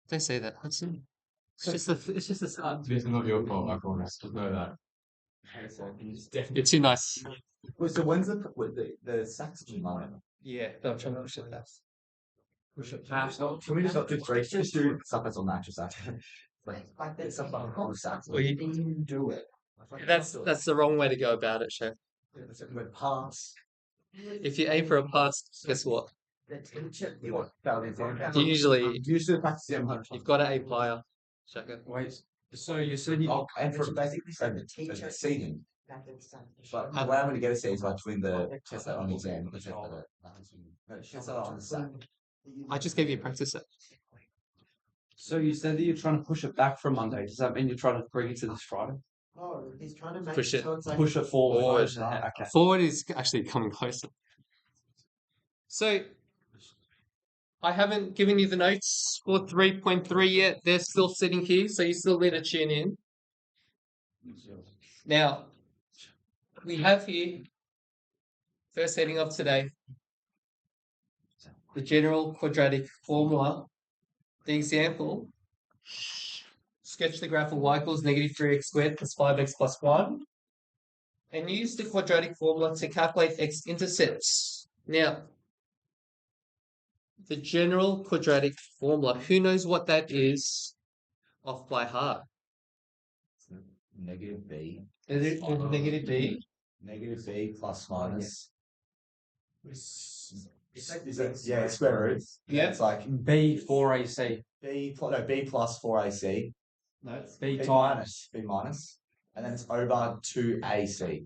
Don't say that, Hudson. It's just a start. It's not your fault, I promise. Just know that. You're too nice. Wait, so when's the saxophone line? Yeah, I'm trying to push it back. Push it past. Can we just not do three? Just do stuff that's on the actual sax. Like this stuff on the sax. Well, you didn't do it. That's the wrong way to go about it, Chef. With pass. If you aim for a pass, guess what? The teacher, you want that Usually, practice the you've got an A player. Check it. Wait, so you said you. and for basically the teacher seating. But the way I'm going to get a seat is between the test that on the exam and the test that on the sack. I just gave you a practice set. So you said that you're trying to push it back from Monday. Does that mean you're trying to bring it to this Friday? Oh, he's trying to make Push it. so it's like Push it forward. Okay. Forward is actually coming closer. So, I haven't given you the notes for 3.3 yet. They're still sitting here, so you still need to tune in. Now, we have here, first heading of today, the general quadratic formula. The example, sketch the graph of y equals negative 3x squared plus 5x plus 1. And use the quadratic formula to calculate x-intercepts. Now, the general quadratic formula, who knows what that is off by heart? negative b. Is it negative b? Negative b plus minus. Yeah, square root. Yeah. It's like B 4AC. b plus 4ac. No, it's b minus. And then it's over 2ac.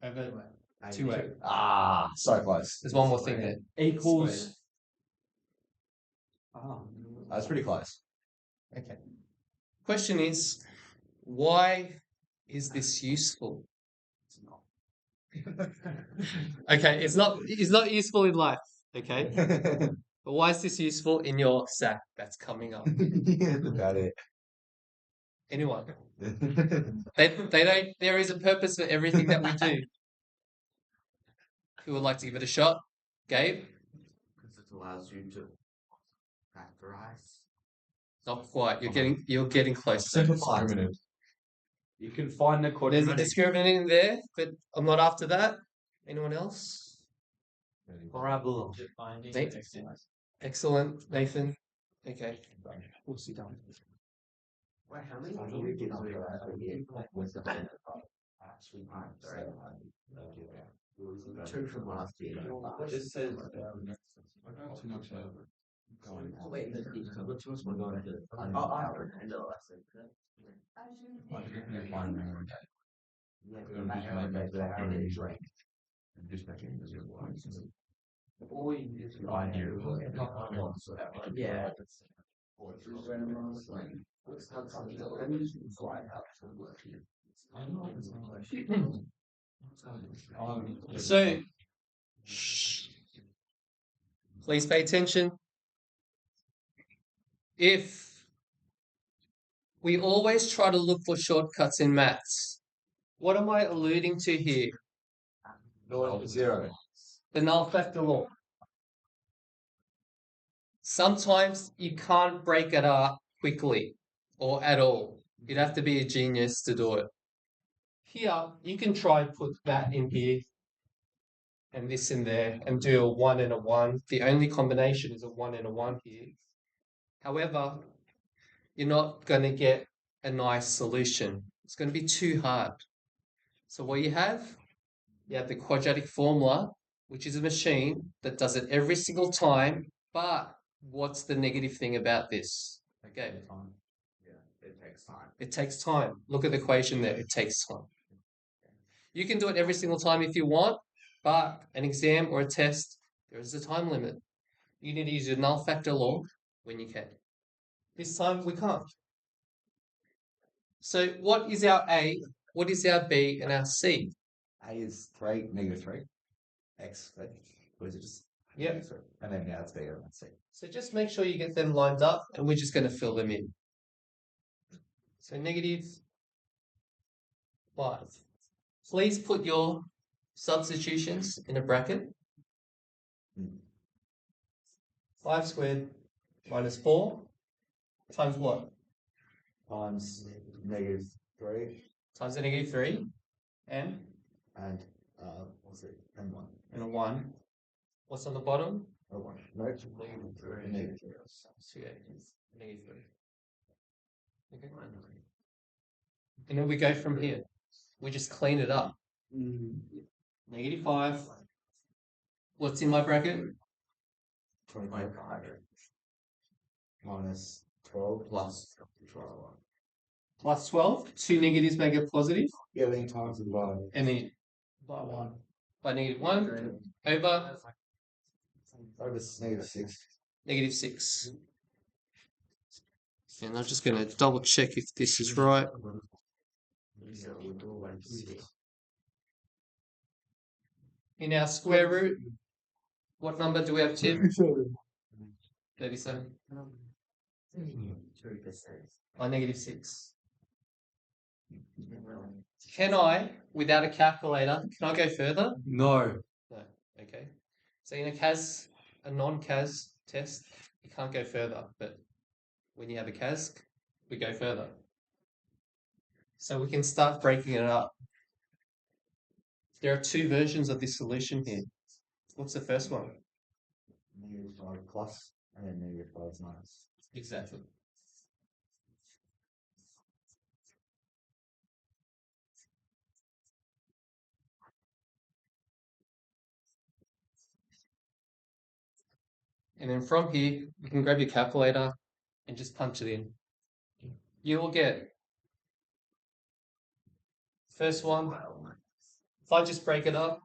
Over 2A. Ah, so close. There's one more thing there. Equals. That's pretty close. Okay. Question is, why is this useful? Okay, it's not useful in life, okay? But why is this useful in your SAC that's coming up? About it. Anyone? They don't. There is a purpose for everything that we do. Who would like to give it a shot? Gabe? Because it allows you to factorize. Not quite. You're getting close. You can find the There's a quadratic. discriminant in there, but I'm not after that. Anyone else? Parabola. Excellent, Nathan. Okay. What's he done? Wait, how many do you get on two from last year. Just says wait, which one's one going to? Yeah. So, please pay attention. If we always try to look for shortcuts in maths, what am I alluding to here? Zero. The null factor law. Sometimes you can't break it up quickly or at all. You'd have to be a genius to do it. Here, you can try and put that in here and this in there and do a 1 and a 1. The only combination is a 1 and a 1 here. However, you're not going to get a nice solution. It's going to be too hard. So what you have the quadratic formula, which is a machine that does it every single time. But what's the negative thing about this? Okay. It takes time. It takes time. Look at the equation there. It takes time. You can do it every single time if you want, but an exam or a test, there is a time limit. You need to use your null factor law when you can. This time we can't. So what is our A, what is our B, and our C? A is 3, negative 3. X, or is it just? Yeah. And then now it's B and C. So just make sure you get them lined up, and we're just going to fill them in. So negative 5. Please put your substitutions in a bracket. 5 squared minus 4 times what? Times -3 Times a negative 3 and and what's it? And 1. a 1. What's on the bottom? Oh, 1. No, -3. So yeah, negative 3. Okay. And then we go from here. We just clean it up. Negative 5. What's in my bracket? 25 minus 12 plus 12. Plus 12. 2 negatives make it positive. Yeah, then times it by And then By 1. by negative 1 over -6. negative 6. And I'm just going to double check if this is right. In our square root, what number do we have, Tim? 37. By negative 6. Can I, without a calculator, can I go further? No. No. Okay. So in a non-CAS test, you can't go further. But when you have a CAS, we go further. So we can start breaking it up. There are 2 versions of this solution here. What's the first one? -5 plus and then -5 minus. Exactly. And then from here, you can grab your calculator and just punch it in. You will get first one. If I just break it up,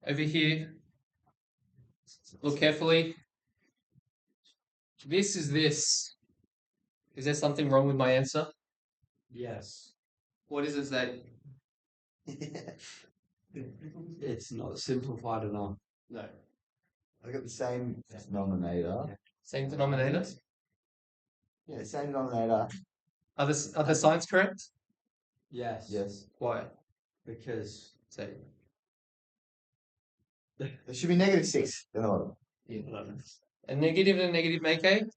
over here, look carefully. This is this. Is there something wrong with my answer? Yes. What is it say? It's not simplified enough. No. I got the same denominator. Same denominator? Yeah, same denominator. Are the signs correct? Yes. Yes. Why? Because Say. There should be -6. Then what? A negative and a negative make a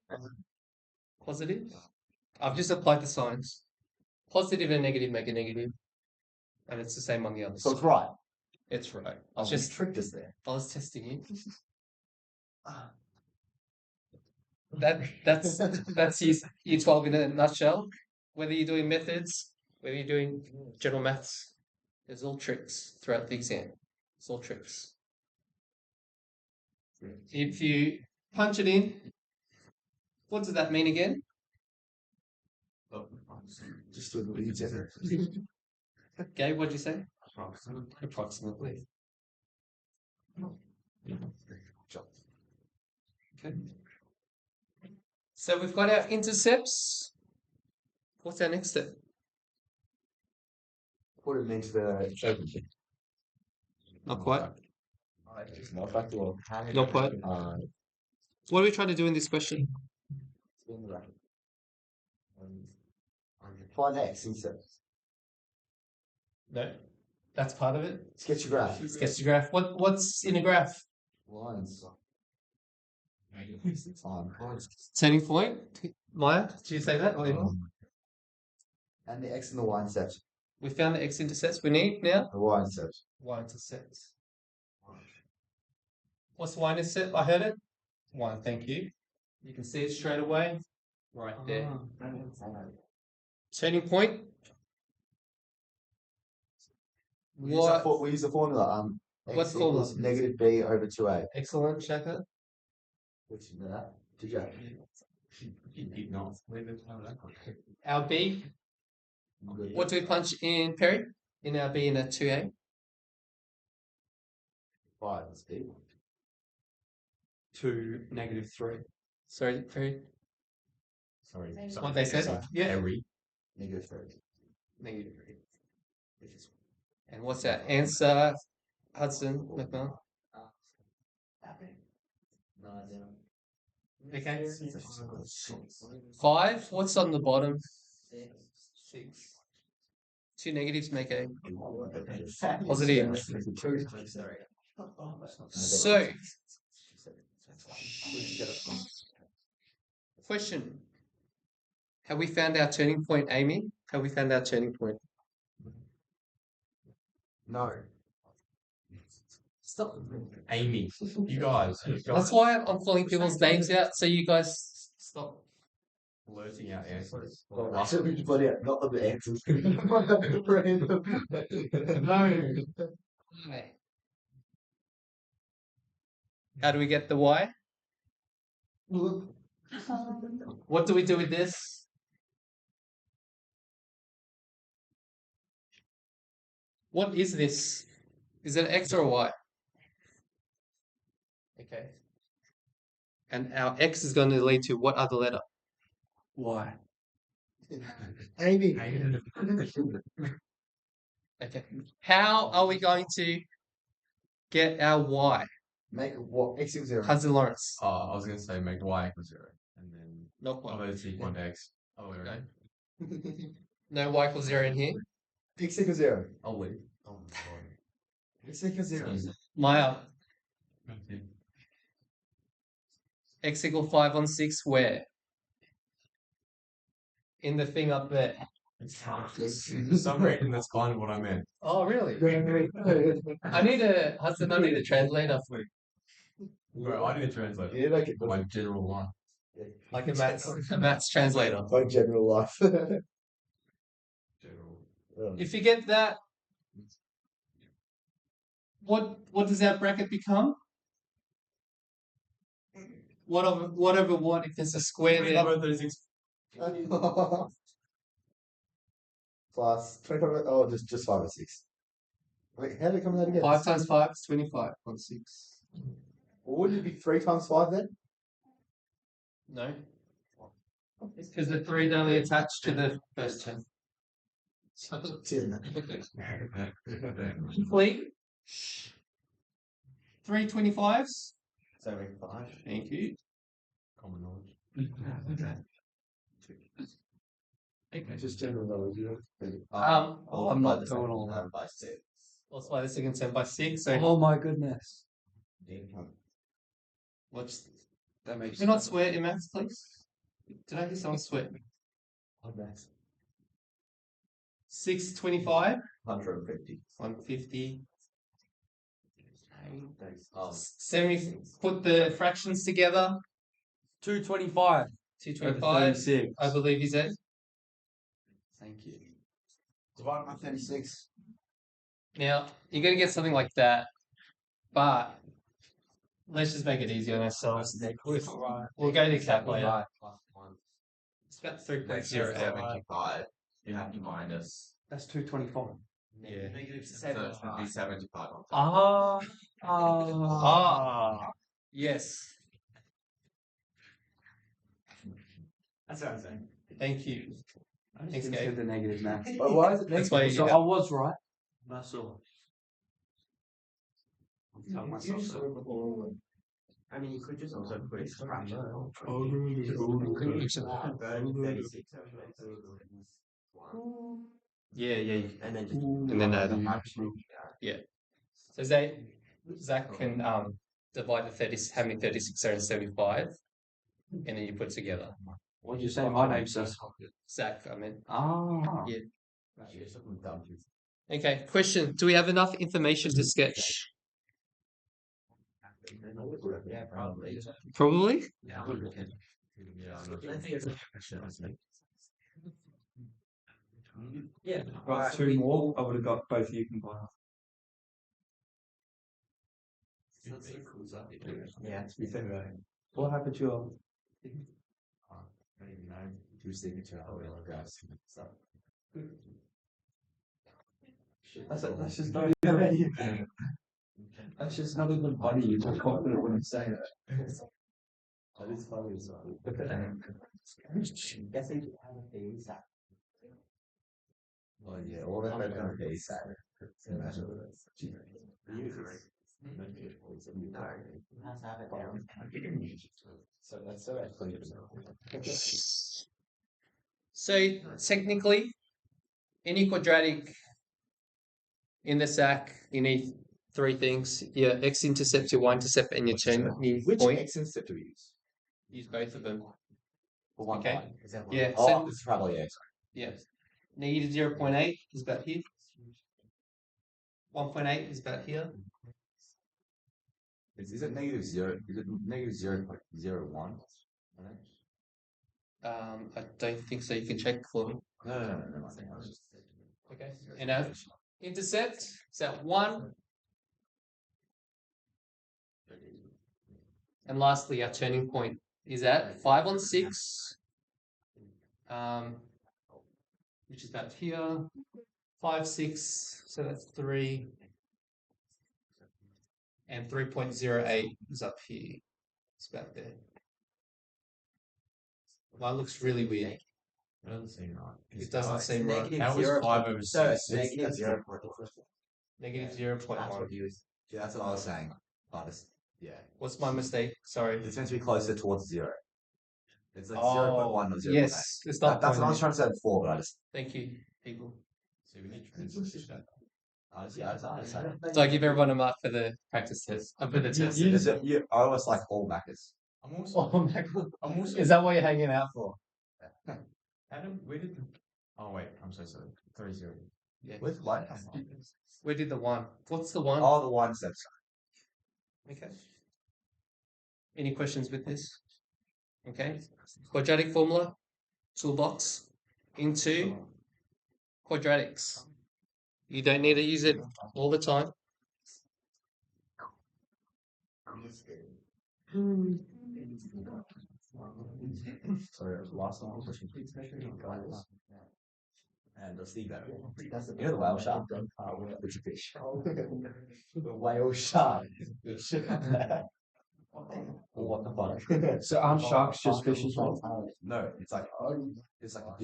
positive. I've just applied the signs. Positive and negative make a negative. And it's the same on the other So side. it's right. It's right. I I was just just tricked us there. I was testing you. That's year 12 in a nutshell. Whether you're doing methods, whether you're doing general maths, there's all tricks throughout the exam. It's all tricks. If you punch it in, what does that mean again? Just do what you said. Gabe, what'd you say? Approximately. Okay. So we've got our intercepts. What's our next step? Put it into the Not quite. not back to all. Not quite. What are we trying to do in this question? Find X intercepts. No. That's part of it. Sketch your graph. Sketch the graph. What's in a graph? Lines. Turning point. Maya, did you say that? Or Emma? And the X and the Y intercepts. We found the x-intercepts we need now. The Y intercepts. Y-intercepts. What's y-intercept? I heard it. 1, thank you. You can see it straight away. Right there. Turning point. What? We use the formula. What X formula? equals -b over 2a. Excellent, Shaka. Which you know that? Did you? Our B. What do we punch in, Perry? In our B in a 2A? 5 is b. 2 -3. Sorry, Perry. Sorry. That's what they said. Yeah. -3. Negative 3. And what's our answer, Hudson McMahon? Okay. 5. What's on the bottom? 6. 2 negatives make a positive. So, question. Have we found our turning point, Amy? Have we found our turning point? No. Stop. Amy, you guys, That's why I'm calling people's names out, so you guys stop. blurting out answers. Well, I should be bloody out, not the answers. Random. No. How do we get the Y? What do we do with this? What is this? Is it X or a Y? Okay. And our X is going to lead to what other letter? Why? Amy. Okay. How are we going to get our Y? Make what? X equals 0. Cousin Lawrence. Oh, I was going to say make y equal 0. And then Not Y. obviously equal to x. Oh, wait, Okay. No Y equals 0 in here. X equals 0. I'll leave. Oh, my God. X equals 0. Maya. X equal 5 on 6 where? In the thing up there. For some reason, that's kind of what I meant. Oh, really? I need a translator for Bro, I need to translate Yeah, make it my general one. like a maths translator. My general life. General. If you get that, what does that bracket become? Whatever what if there's a square there. 36. Plus 25. Oh, just 5 or 6. Wait, how did it come out again? 5 times 5 is 25 on 6. Well, wouldn't it be 3 times 5 then? No. Because the 3 is only attached to the first 10. 10. Complete. 3 25s. 75. Thank you. Common knowledge. Just general knowledge, yeah. I'm not doing all that. By 6. Multiply the second 10 by 6. So Oh my goodness. watch. That makes Do not swear in maths, please. Did I hear someone swear? 6 25. 150. 150. Oh. 70. Put the fractions together. 225. 225. 36. I believe he's it. Thank you. Divide by 36. Now, you're going to get something like that, but let's just make it easier on ourselves. We'll go to calculator. It's about 3.08. 75. You have to minus. That's 225. Yeah. So be 75 on top. Yes. That's what I'm saying. Thank you. Thanks, Instead Gabe. of the negative math. But why is it That's negative? why you So get- I was right. That's all. Tell myself so. I mean, you could just also put it fraction. 36. Yeah. And then just. And then add. Yeah. So Zach can divide the 30, how many 36 are in 75, and then you put together. What did you say my name says? Zach, I mean. Yeah. Okay, question. Do we have enough information to sketch? Yeah, probably. Probably. Yeah, Yeah. Got 2 more. I would have got both of you combined. Yeah, to be fair. What happened to your? That's just not even. That's just not even funny. You're too confident when you say that. That is funny as well. Guess they have a phase that. Oh yeah, all that better than a day set. So that's so actually. So technically, any quadratic in the sack, you need three things: your x-intercept, your y-intercept, and your turning Which point. x-intercept do we use? Use both of them. For one Okay. line. Yeah. Oh, So it's probably yeah. yeah, negative 0.8 is about here. 1.8 is about here. Is it negative zero? Is it negative 0.01? I don't think so. You can check for me. No. Okay. And our intercept is at 1. And lastly, our turning point is at 5 on 6, which is about here. 5, 6, so that's 3. And 3.08 is up here. It's about there. Mine looks really weird. It doesn't seem right. It doesn't seem right. How was 5 over 6? Negative 0. Negative 0.1. Yeah, that's what I was saying. Artist. Yeah. What's my mistake? Sorry. It's meant to be closer towards 0. It's like Oh, 0.1 or 0.8. yes. It's not That's what I was point. trying to say before, but I just. Thank you, people. So we need translation. I understand. So I give everyone a mark for the practice test. For the test. You almost like all backers. I'm also. I'm also. Is that what you're hanging out for? Adam, where did? Oh wait, I'm so sorry. 3-0. Yeah. With what? Where did the 1? What's the 1? Oh, the one steps. Okay. Any questions with this? Okay. Quadratic formula, toolbox, into quadratics. You don't need to use it all the time. Sorry, it was the last one. And the sea better. You know the whale shark? Which fish? The whale shark. What the fuck? So aren't sharks just fish as well? No, it's like a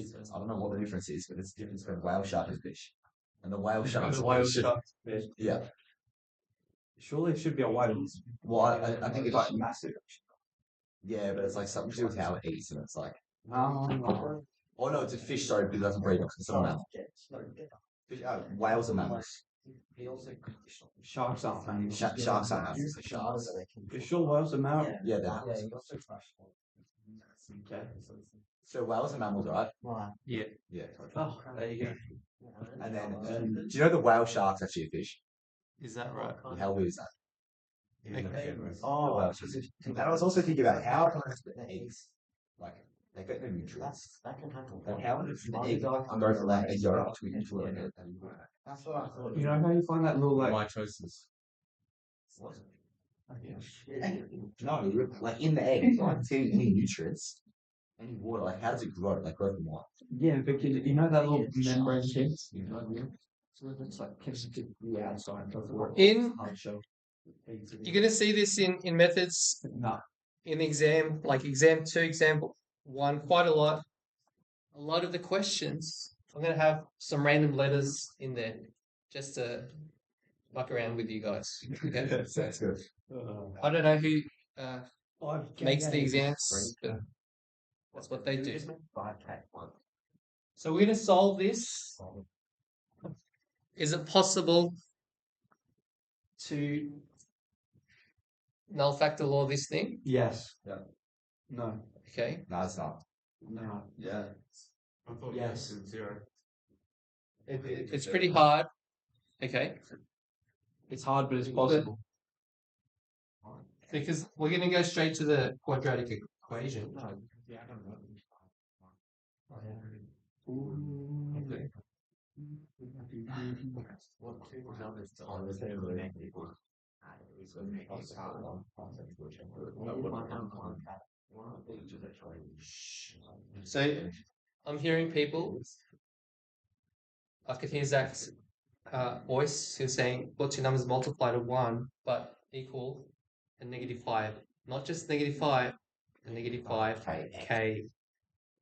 difference. I don't know what the difference is, but it's the difference between whale shark and fish. And the whale shark. Yeah. Surely it should be a white one. Well, I think it's like massive. yeah, but it's like something to do with how it eats, and it's like Oh, oh no, it's a fish. Sorry, because it doesn't breed. It's not a mammal. Fish, whales are mammals. sharks aren't mammals. Sharks aren't mammals. Sharks. You sure whales are mammals? Yeah, they're mammals. So whales are mammals, right? Yeah. Yeah. Oh, there you go. And then, do you know the whale shark's actually a fish? Is that right? How weird is that? Okay. Oh, well, and I was also thinking about how eggs, like, they get no nutrients. Like, how does an egg go from like a yolk to into a That's what I thought. You know how you find that little like Mitosis. No, like in the egg, like any nutrients, any water, like how does it grow? Like grow from what? yeah, because you know that little membrane thing. So it's like the outside of the In hard shell. You're going to see this in methods No. in exam, like exam 2, exam 1, quite a lot. A lot of the questions, I'm going to have some random letters in there just to muck around with you guys. Okay? That's good. I don't know who makes the exams, but that's what they do. So we're going to solve this. Is it possible to null factor law this thing? Yes. Yeah. No. Okay. No, it's not. No. Yeah. I thought Yes. 0. It's pretty hard. Okay. It's hard, but it's possible. Because we're going to go straight to the quadratic equation. Okay. So I'm hearing people. I could hear Zach's voice. He's saying, "What's your numbers multiply to 1, but equal a -5? Not just -5, a -5 k,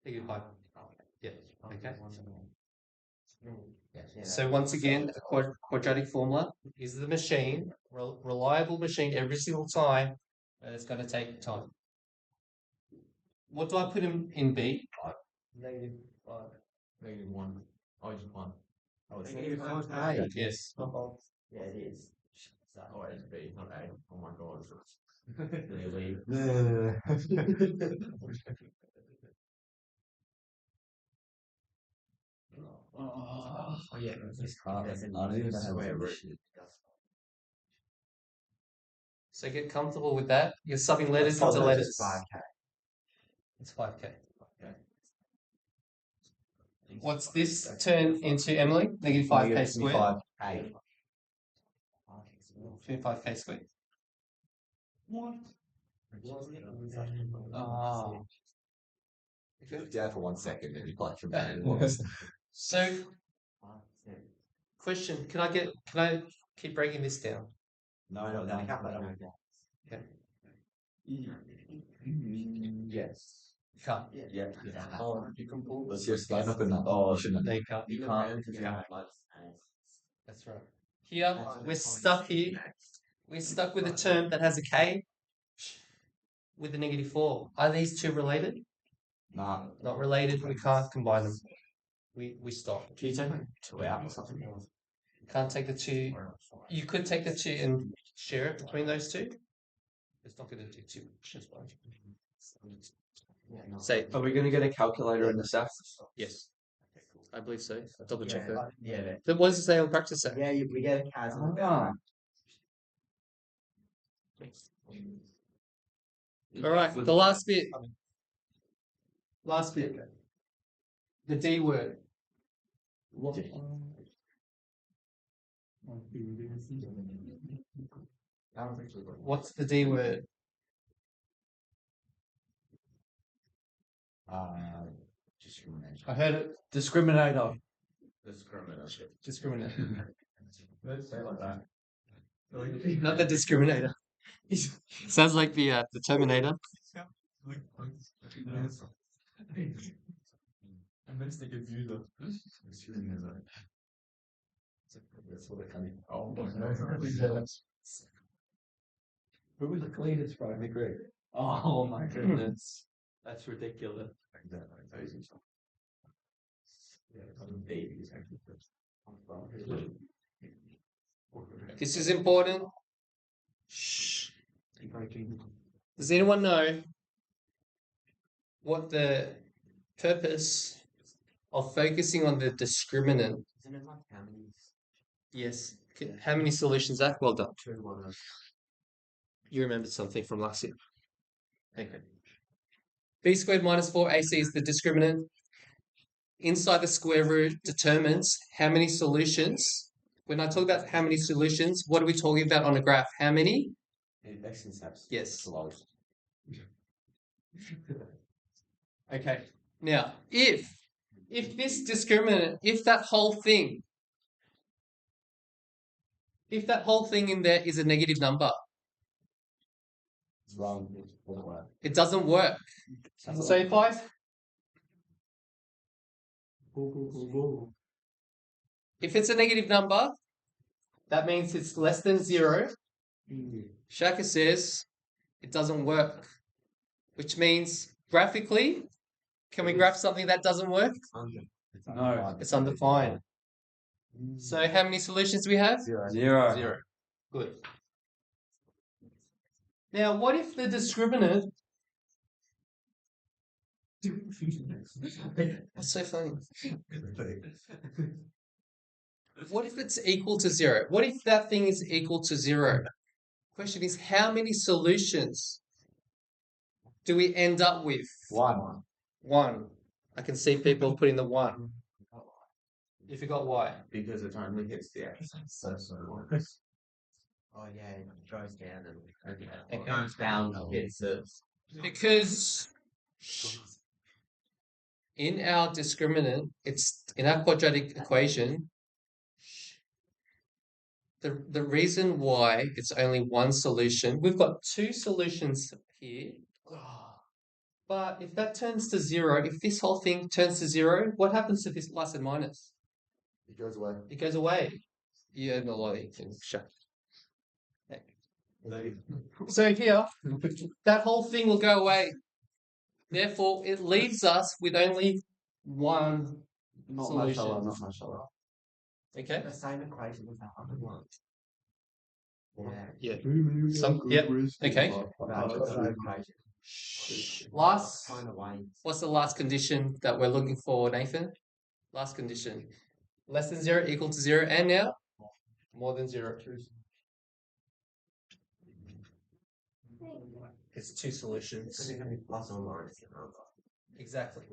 -5. Yeah. Okay. So once again, a quadratic formula is the machine, reliable machine every single time, and it's going to take time. What do I put in B? -5. -1. Oh, just 1. Oh, it's Negative -5. 5. Yes. Yeah, it is. Oh, it's B, not A. Oh my god. Really? Oh yeah, it's I don't even know how to do this shit. So get comfortable with that. You're subbing letters into letters. 5K. It's 5K. What's this turn into, Emily? Negative 5K squared? 5K. 25K squared. What? Ah. If you're down for 1 second, then you play from that. So, question, can I keep breaking this down? No, I can't play. Okay. Yes. You can't. Yeah. Oh, you can pull. Let's just stand up and oh, shouldn't No, I? you can't. You can't because you have That's right. Here, we're stuck here. We're stuck with a term that has a K with a -4. Are these two related? Nah. Not related. We can't combine them. We stop. Can you take 2 out or something? Can't take the two. You could take the two and share it between those two. It's not going to do too much. That's fine. Say, Are we going to get a calculator in the SAF? yes. I believe so. I'll double check Yeah, that. yeah. Then what does it say on practice set? Yeah, we get a CAS. Ah. All right, the last bit. Last bit. The D word. What's the D word? Discrimination. I heard it. Discriminator. Discriminator. Let's say it like that. Not the discriminator. Sounds like the Terminator. I'm meant to confuse them. That's what it kind of. Oh no. Who was the cleanest, bro? I agree. Oh my goodness. That's ridiculous. This is important. Shh. Does anyone know what the purpose of focusing on the discriminant? Isn't it like how many? Yes. How many solutions that? Well done. 2, 1. You remembered something from last year. Okay. B squared minus 4AC is the discriminant. Inside the square root determines how many solutions. When I talk about how many solutions, what are we talking about on a graph? How many? Yes. Okay. Now, if this discriminant, if that whole thing in there is a negative number, It's wrong. it doesn't work. So if it's a negative number, that means it's less than 0. Shaka says it doesn't work, which means graphically, can we graph something that doesn't work? No. It's undefined. So how many solutions do we have? 0. 0. Good. Now, what if the discriminant... That's so funny. What if it's equal to 0? What if that thing is equal to 0? Question is, how many solutions do we end up with? 1. 1. I can see people putting the 1. You forgot why? Because it only hits the X. Oh yeah, it goes down and it goes down and hits it. Because in our discriminant, it's in our quadratic equation, the reason why it's only one solution, we've got 2 solutions here. But if that turns to 0, if this whole thing turns to 0, what happens to this plus and minus? It goes away. It goes away. You earn a lot of things. Sure. So here, that whole thing will go away. Therefore, it leaves us with only one Not solution. mashallah, not mashallah. Okay? The same equation as that other one. Yeah. Yep. Okay. Last. Kind of way. What's the last condition that we're looking for, Nathan? Last condition. Less than 0, equal to 0, and now more than 0. It's two solutions. Plus or minus. Exactly.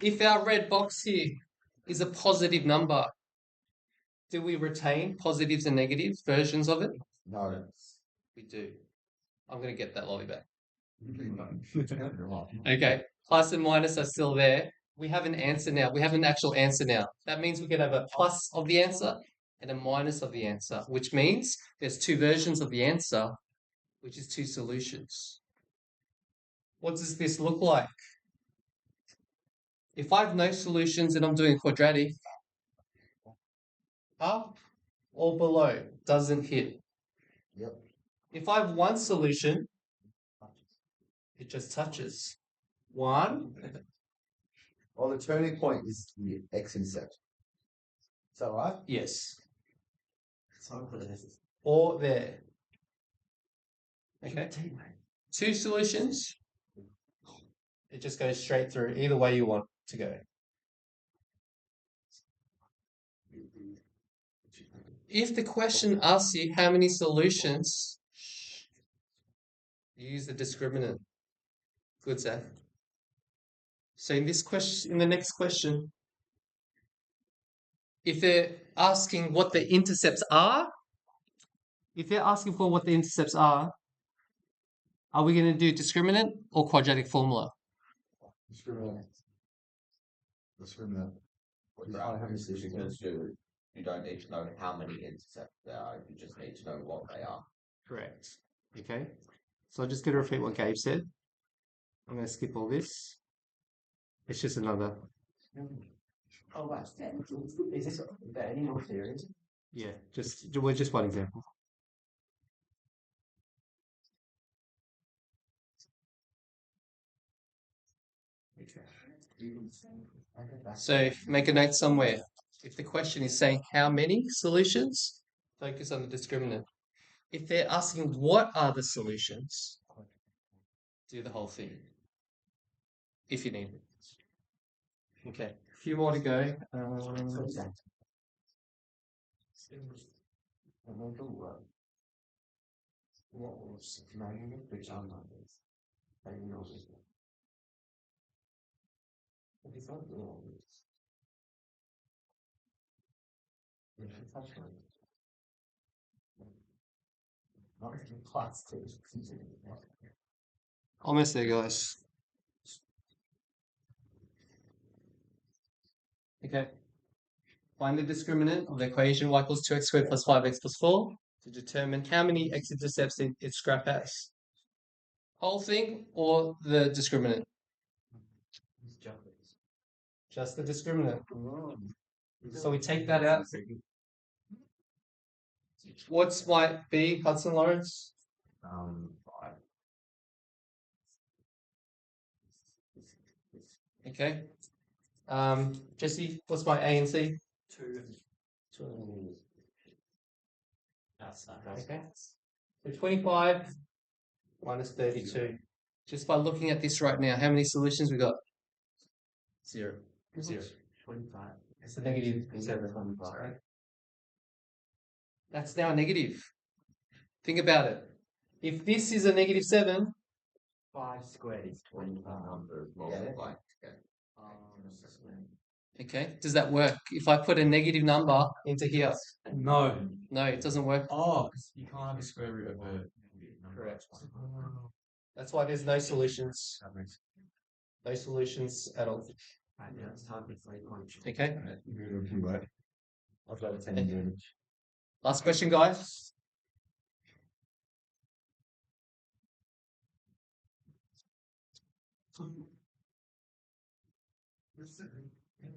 If our red box here is a positive number, do we retain positives and negatives versions of it? No. We do. I'm going to get that lolly back. Okay. Plus and minus are still there. We have an answer now. We have an actual answer now. That means we can have a plus of the answer and a minus of the answer, which means there's two versions of the answer, which is two solutions. What does this look like? If I have no solutions and I'm doing quadratic, up or below doesn't hit. Yep. If I have one solution, it just touches. One. Well, the turning point is the x-intercept. Is that right? Yes. So Or there. Okay. Two solutions. It just goes straight through either way you want to go. If the question asks you how many solutions, you use the discriminant. Good, Zach. So in this question, in the next question, if they're asking what the intercepts are, if they're asking for what the intercepts are we going to do discriminant or quadratic formula? Discriminant. Discriminant. Because you don't need to know how many intercepts there are, you just need to know what they are. Correct. Okay. So I'm just going to repeat what Gabe said. I'm going to skip all this. It's just another. Oh, that's is this there any more theories? Yeah, just one example. So make a note somewhere. If the question is saying how many solutions, focus on the discriminant. If they're asking what are the solutions, do the whole thing. If you need it. Okay, a few more to go. What was which are numbers? Almost there, guys. Okay. Find the discriminant of the equation y equals 2x squared plus 5x plus 4 to determine how many x-intercepts its graph has. Whole thing or the discriminant? Just the discriminant. So we take that out. What's might be Hudson Lawrence? 5. Okay. Jesse, what's my A and C? 2. Okay. So 25 minus 32. Just by looking at this right now, how many solutions we got? 0. 0. 25. It's a negative 7. Sorry. That's now a negative. Think about it. If this is a negative 7, 5 squared is 25. Multiply. okay, does that work? If I put a negative number into here, No. no, it doesn't work. Oh, you can't have a square root of a number. Correct. That's why there's no solutions. That makes No solutions at all. Right, now it's time for 3 points. Okay. I've got a 10 damage. Last question, guys.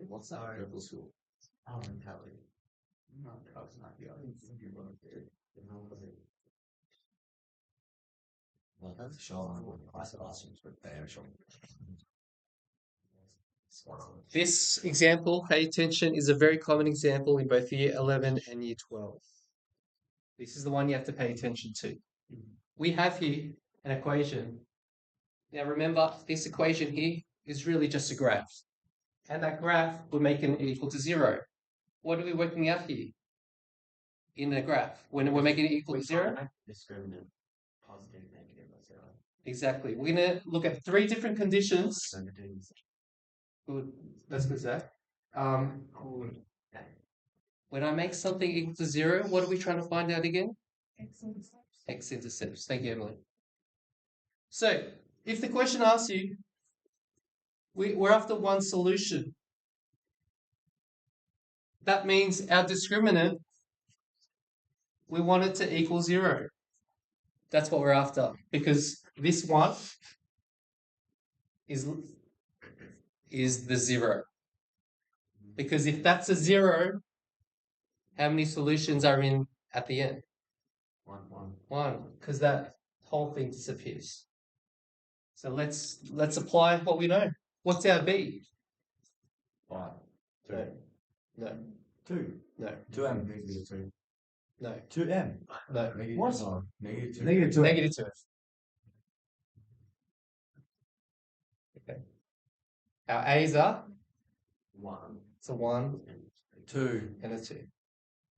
What's that purple school? Oh, Kelly. No, that's not the other. Well, that's showing class classrooms, but they are showing. This example, pay attention, is a very common example in both year 11 and year 12. This is the one you have to pay attention to. We have here an equation. Now remember, this equation here is really just a graph. And that graph, we're making it equal to 0. What are we working out here? In a graph, when we're making it equal to 0? Discriminant. Positive, negative, or zero. Exactly. We're going to look at 3 different conditions. Good. That's good, Zach. When I make something equal to 0, what are we trying to find out again? X-intercepts. Thank you, Emily. So, if the question asks you, we're after one solution. That means our discriminant, we want it to equal 0. That's what we're after. Because this one is the 0. Because if that's a 0, how many solutions are in at the end? One. Because that whole thing disappears. So let's apply what we know. What's our B? 5. No. 2. No. 2m. No. 2m. No. What? Negative 2. Negative 2. Negative 2. Okay. Our A's are 1. it's a 1 2. and a 2.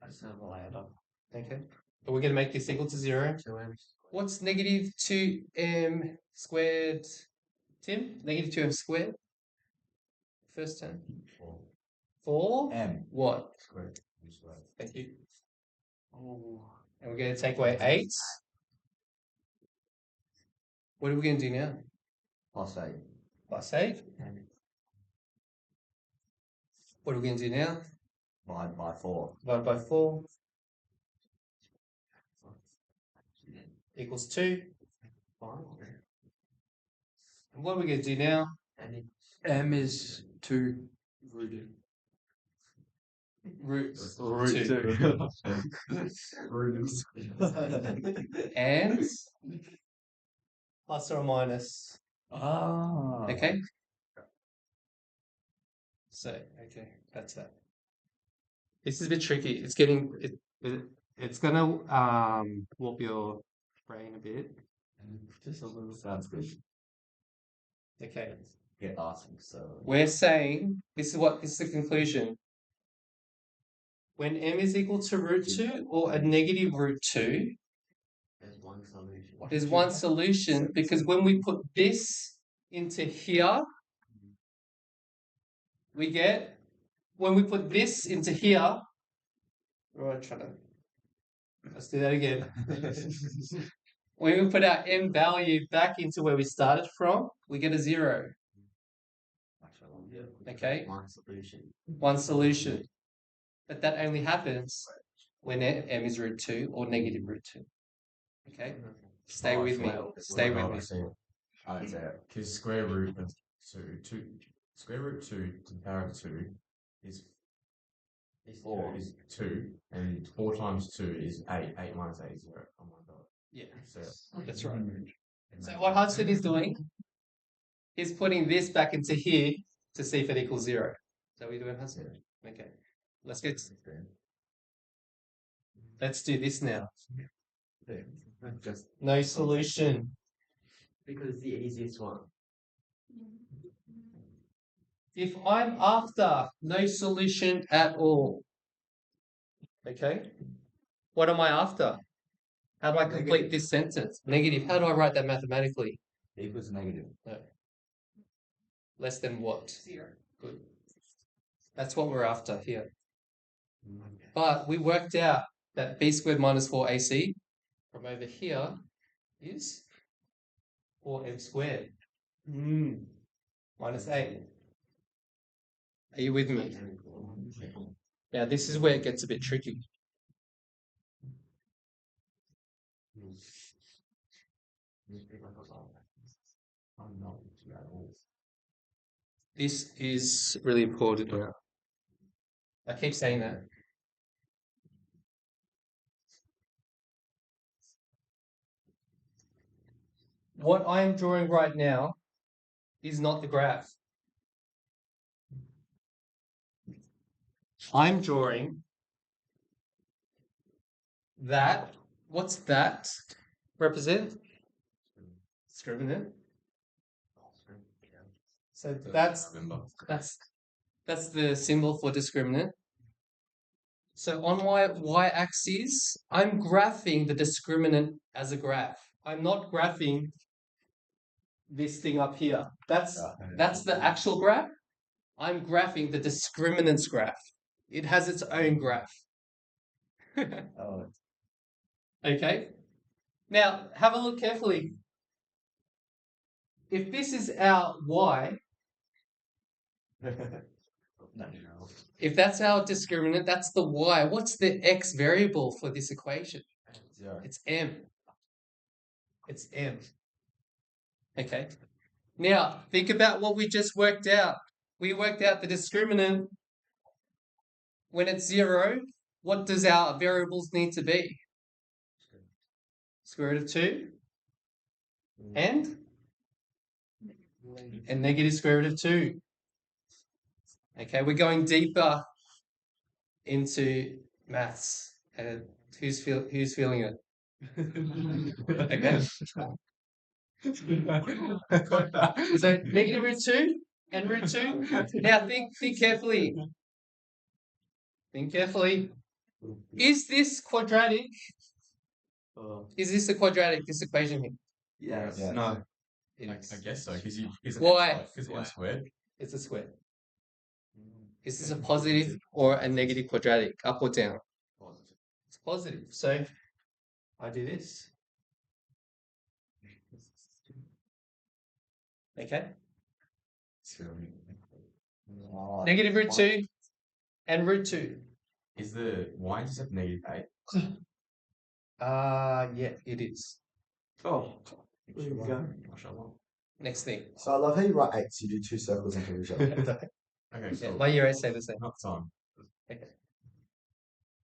That's not what I had up. Okay. But we're going to make this equal to 0. 2m. What's negative 2m squared, Tim? Negative 2m squared? First term. 4. M. What? Squared. Thank you. And we're going to take away 8. What are we going to do now? Plus 8. Plus 8. What are we going to do now? Divide by 4. Divide by 4. Equals 2. And what are we going to do now? M is 2 rooted. Root 2. 2. And plus or minus. Ah. Okay? So, okay, that's that. This is a bit tricky. It's getting it's gonna warp your brain a bit. Just a little. Sounds good. Okay. Get asking so. We're saying this is the conclusion. When m is equal to root 2 or a negative root 2, There's one solution. there's one solution, because when we put this into here, we get, when we put this into here, let's do that again. When we put our m value back into where we started from, we get a 0. Okay? One solution. One solution. But that only happens when m is root 2 or negative root 2. Okay? Stay with me. Stay with me. Because square root of 2, square root 2 to the power of 2 is 4 is 2, and 4 times 2 is 8. 8 minus 8 is 0. Oh my god. Yeah, So that's right. So what Hudson is doing is putting this back into here to see if it equals 0. Is that what you're doing, Hudson? Okay. Let's do this now. Just No solution. because it's the easiest one. If I'm after no solution at all, okay, what am I after? How do I complete this sentence? Negative. How do I write that mathematically? Equals negative. No. Less than what? 0. Good. That's what we're after here. But we worked out that b squared minus 4ac from over here is 4m squared. Minus 8. Are you with me? Now this is where it gets a bit tricky. This is really important now. I keep saying that. What I am drawing right now is not the graph. I'm drawing that. What's that represent? Discriminant. So that's the symbol for discriminant. So on my y-axis, I'm graphing the discriminant as a graph. I'm not graphing this thing up here. That's the actual graph. I'm graphing the discriminant's graph. It has its own graph. Okay. Now, have a look carefully. If this is our y, if that's our discriminant, that's the y. What's the x variable for this equation? It's m. It's m. Okay. Now, think about what we just worked out. We worked out the discriminant when it's 0. What does our variables need to be? Square root of 2 and negative square root of 2. Okay, we're going deeper into maths. And who's feeling it? Okay. So negative root 2 and root 2. Now think carefully. Think carefully. Is this quadratic? Is this a quadratic, this equation here? Yes. Yeah. No. I guess so, because Why? Because it's squared. It's a square. Is this a positive or a negative quadratic? Up or down? It's positive. So I do this. Okay. Negative root 2 and root 2. Is the y-intercept -8? Yeah, it is. Oh. There you go. Mashallah. Next thing. So I love how you write 8, so you do 2 circles into each other. Okay, Yeah, cool. my year 8 say the same. Not time. Okay.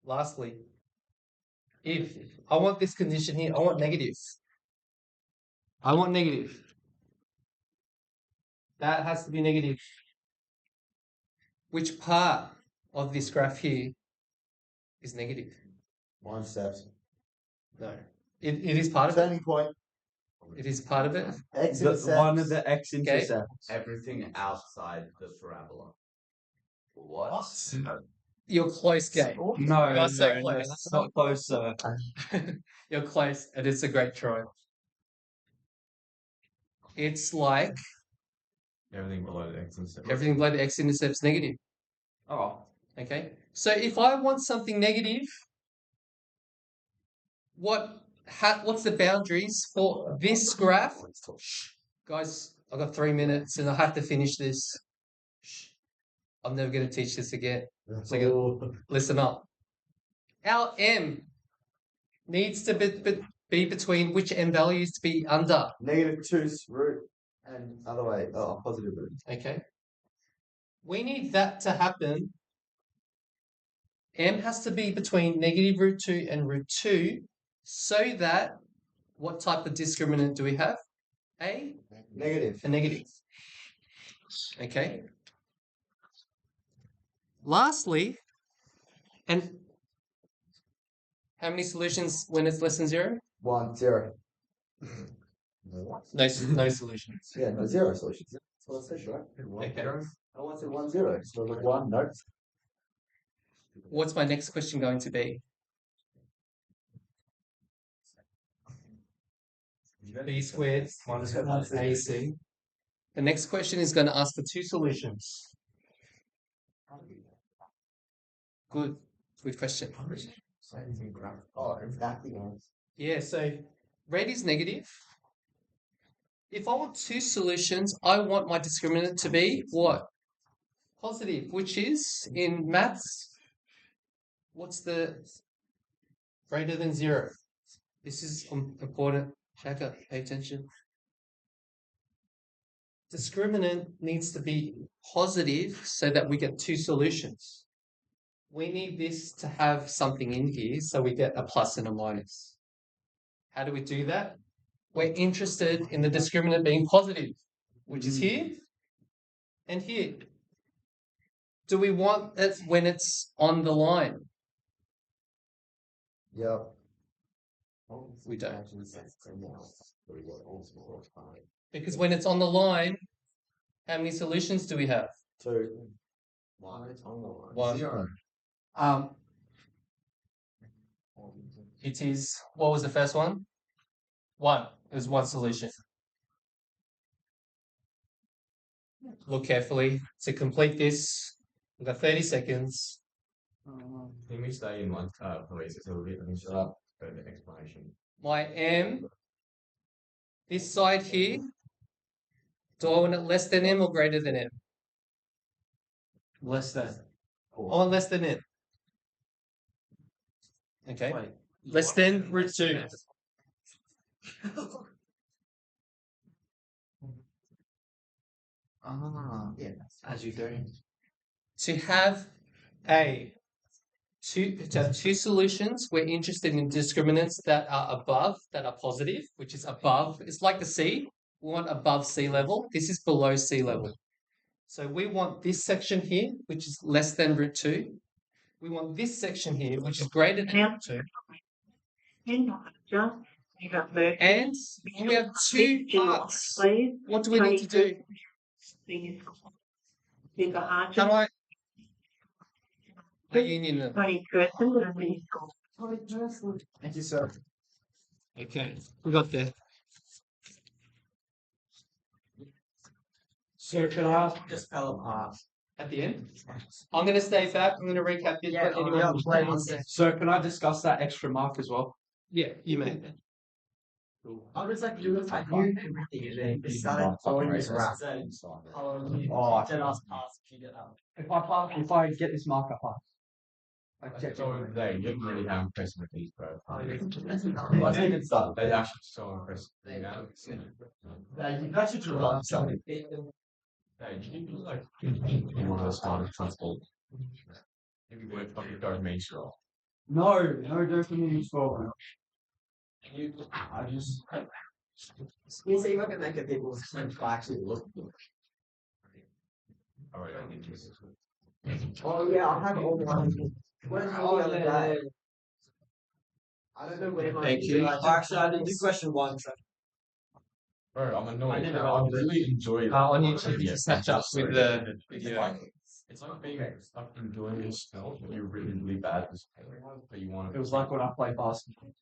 Lastly, if I want this condition here, I want negative. I want negative. That has to be negative. Which part of this graph here is negative? Y-intercept. No. It is part of it. Turning point. It is part of it. X-intercept. One of the x-intercepts. Everything outside the parabola. What? You're close, Gay. No, You're so no, close. that's not close, sir. You're close, and it's a great try. It's like Everything below the x-intercept. everything below the x-intercept's negative. Oh. Okay? So if I want something negative, what's the boundaries for this graph? Guys, I've got 3 minutes and I have to finish this. I'm never going to teach this again. So listen up. Our m needs to be between which m values to be under? -2's root and other way. Oh, positive root. Okay. We need that to happen. M has to be between negative root 2 and root 2 so that what type of discriminant do we have? A Negative. negative. Okay. Lastly, and how many solutions when it's less than 0? 1, 0. No solutions. Yeah, no, 0 solutions. That's what I said, right? Okay. I wanted 1, 0. So like 1, no. What's my next question going to be? B squared minus AC. The next question is going to ask for 2 solutions. Good question. Oh, exactly. Yeah, so red is negative. If I want 2 solutions, I want my discriminant to be what? Positive, which is in maths. What's the greater than 0? This is important. Shaka, pay attention. discriminant needs to be positive so that we get two solutions. We need this to have something in here so we get a plus and a minus. How do we do that? We're interested in the discriminant being positive, which is here and here. Do we want it when it's on the line? Yep. We don't. Because when it's on the line, how many solutions do we have? Two. One. Zero. It is, what was the first one? One. It was one solution. Look carefully. To complete this, we've got 30 seconds. Can we stay in one police a little bit and shut up for the explanation? My M, this side here, do I want it less than M or greater than M? Less than. I want less than M. Okay. Wait. Less than root 2. Yeah. As you do. To have two solutions, we're interested in discriminants that are above, that are positive, which is above. It's like the sea. We want above sea level. This is below sea level. So we want this section here, which is less than root 2. We want this section here, which is greater than root 2. And we have two parts. What do we need to do? How do I? The union them. Thank you, sir. Okay, we got there. So can I just fell apart? At the end, I'm going to stay back. I'm going to recap this. So can I discuss that extra mark as well? Yeah, you may. I was like, you like you everything and started throwing this rap. If I get this mark up, That's all they didn't really have impressed with these, bro. I think it's done. They actually so impressed. You that should draw something. Hey, do you like in one of those kind of transport? Maybe we're fucking going mainstream. No dopamine is for I just You see, I can make it people actually look. Alright, I'll get this. Oh yeah, I have all one. Where's the other day? I don't know where my. Thank you. Actually, I didn't do question one. So. Bro, I'm annoyed. I never I really enjoy that. On YouTube, you just catch up with the video. It's like being stuck enjoying a spell, but you're really, really bad at this, but you want to. it was like when I played basketball.